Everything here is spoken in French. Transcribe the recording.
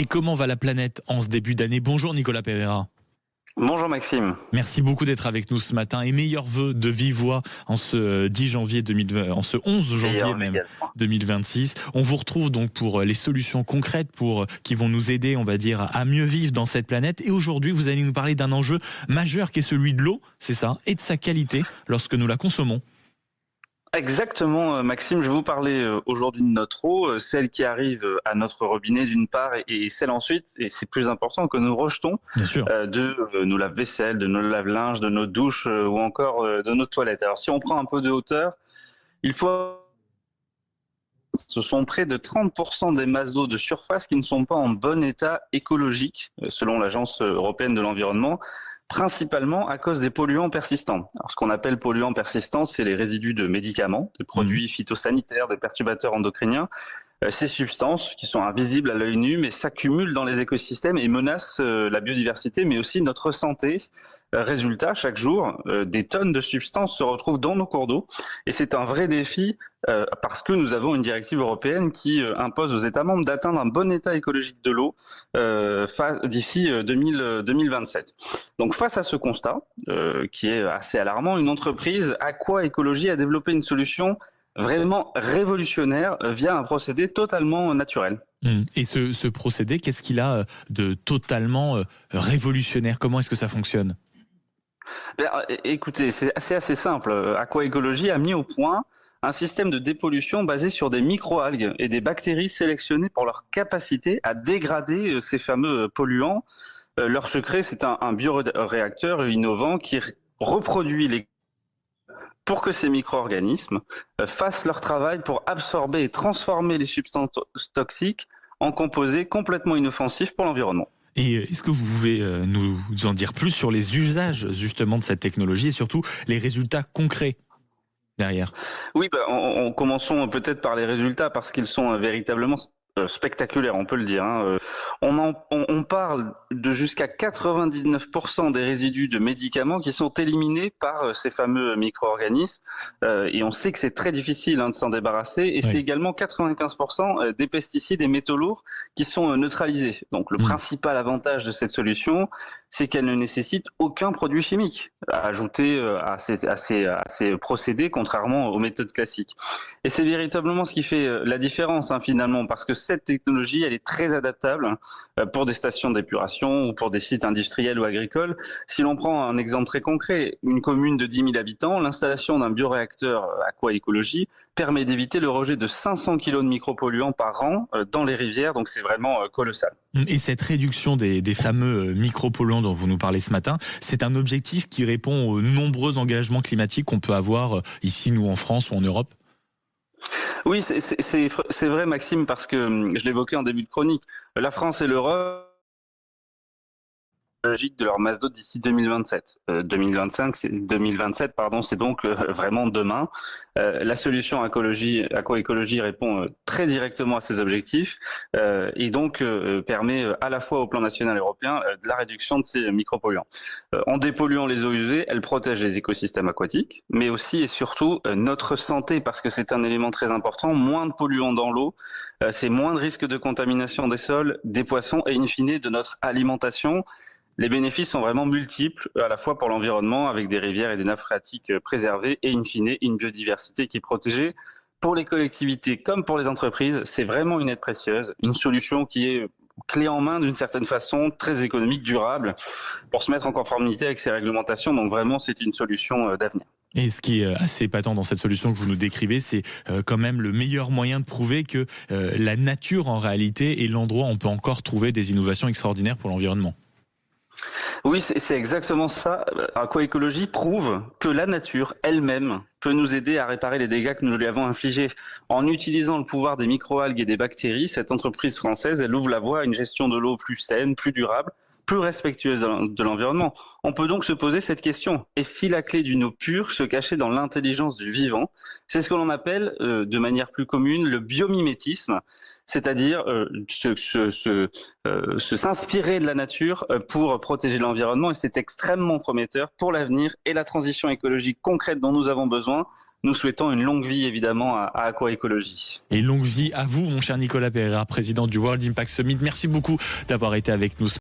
Et comment va la planète en ce début d'année? Bonjour Nicolas Pereira. Bonjour Maxime. Merci beaucoup d'être avec nous ce matin et meilleurs vœux de vive voix en ce 10 janvier 2020, en ce 11 janvier même 2026. On vous retrouve donc pour les solutions concrètes qui vont nous aider, on va dire, à mieux vivre dans cette planète. Et aujourd'hui, vous allez nous parler d'un enjeu majeur qui est celui de l'eau, c'est ça, et de sa qualité lorsque nous la consommons. Exactement Maxime, je vais vous parler aujourd'hui de notre eau, celle qui arrive à notre robinet d'une part et celle ensuite, et c'est plus important, que nous rejetons de nos lave-vaisselle, de nos lave-linges, de nos douches ou encore de nos toilettes. Alors si on prend un peu de hauteur, ce sont près de 30% des masses d'eau de surface qui ne sont pas en bon état écologique, selon l'Agence européenne de l'environnement, principalement à cause des polluants persistants. Alors, ce qu'on appelle polluants persistants, c'est les résidus de médicaments, de produits phytosanitaires, des perturbateurs endocriniens. Ces substances qui sont invisibles à l'œil nu mais s'accumulent dans les écosystèmes et menacent la biodiversité mais aussi notre santé. Résultat, chaque jour, des tonnes de substances se retrouvent dans nos cours d'eau et c'est un vrai défi parce que nous avons une directive européenne qui impose aux États membres d'atteindre un bon état écologique de l'eau d'ici 2027. Donc face à ce constat qui est assez alarmant, une entreprise Aqua Ecologie a développé une solution vraiment révolutionnaire via un procédé totalement naturel. Et ce procédé, qu'est-ce qu'il a de totalement révolutionnaire? Comment est-ce que ça fonctionne? Écoutez, c'est assez simple. Aqua Ecologie a mis au point un système de dépollution basé sur des microalgues et des bactéries sélectionnées pour leur capacité à dégrader ces fameux polluants. Leur secret, c'est un bioréacteur innovant qui reproduit les pour que ces micro-organismes fassent leur travail pour absorber et transformer les substances toxiques en composés complètement inoffensifs pour l'environnement. Et est-ce que vous pouvez nous en dire plus sur les usages justement de cette technologie et surtout les résultats concrets derrière? Oui, commençons peut-être par les résultats parce qu'ils sont véritablement spectaculaire, on peut le dire. On parle de jusqu'à 99% des résidus de médicaments qui sont éliminés par ces fameux micro-organismes et on sait que c'est très difficile de s'en débarrasser et c'est également 95% des pesticides et métaux lourds qui sont neutralisés. Donc le principal avantage de cette solution, c'est qu'elle ne nécessite aucun produit chimique ajouté à ces procédés, contrairement aux méthodes classiques. Et c'est véritablement ce qui fait la différence finalement, parce que cette technologie, elle est très adaptable pour des stations d'épuration ou pour des sites industriels ou agricoles. Si l'on prend un exemple très concret, une commune de 10 000 habitants, l'installation d'un bioréacteur Aqua Ecologie permet d'éviter le rejet de 500 kg de micropolluants par an dans les rivières, donc c'est vraiment colossal. Et cette réduction des fameux micropolluants dont vous nous parlez ce matin, c'est un objectif qui répond aux nombreux engagements climatiques qu'on peut avoir ici, nous en France ou en Europe? Oui, c'est vrai Maxime, parce que je l'évoquais en début de chronique, la France et l'Europe de leur masse d'eau d'ici 2027. 2027, pardon, c'est donc vraiment demain. La solution Aqua Ecologie répond très directement à ces objectifs et donc permet à la fois au plan national et européen de la réduction de ces micropolluants. En dépolluant les eaux usées, elle protège les écosystèmes aquatiques, mais aussi et surtout notre santé, parce que c'est un élément très important. Moins de polluants dans l'eau, c'est moins de risques de contamination des sols, des poissons et in fine de notre alimentation. Les bénéfices sont vraiment multiples, à la fois pour l'environnement, avec des rivières et des nappes phréatiques préservées, et in fine, une biodiversité qui est protégée. Pour les collectivités comme pour les entreprises, c'est vraiment une aide précieuse, une solution qui est clé en main d'une certaine façon, très économique, durable, pour se mettre en conformité avec ces réglementations. Donc vraiment, c'est une solution d'avenir. Et ce qui est assez épatant dans cette solution que vous nous décrivez, c'est quand même le meilleur moyen de prouver que la nature, en réalité, est l'endroit où on peut encore trouver des innovations extraordinaires pour l'environnement. Oui, c'est exactement ça. Aqua Ecologie prouve que la nature elle-même peut nous aider à réparer les dégâts que nous lui avons infligés. En utilisant le pouvoir des microalgues et des bactéries, cette entreprise française, elle ouvre la voie à une gestion de l'eau plus saine, plus durable, plus respectueuse de l'environnement. On peut donc se poser cette question. Et si la clé d'une eau pure se cachait dans l'intelligence du vivant? C'est ce que l'on appelle, de manière plus commune, le biomimétisme, c'est-à-dire s'inspirer de la nature pour protéger l'environnement. Et c'est extrêmement prometteur pour l'avenir et la transition écologique concrète dont nous avons besoin nous souhaitons une longue vie évidemment à Aquaécologie. Et longue vie à vous, mon cher Nicolas Pereira, président du World Impact Summit. Merci beaucoup d'avoir été avec nous.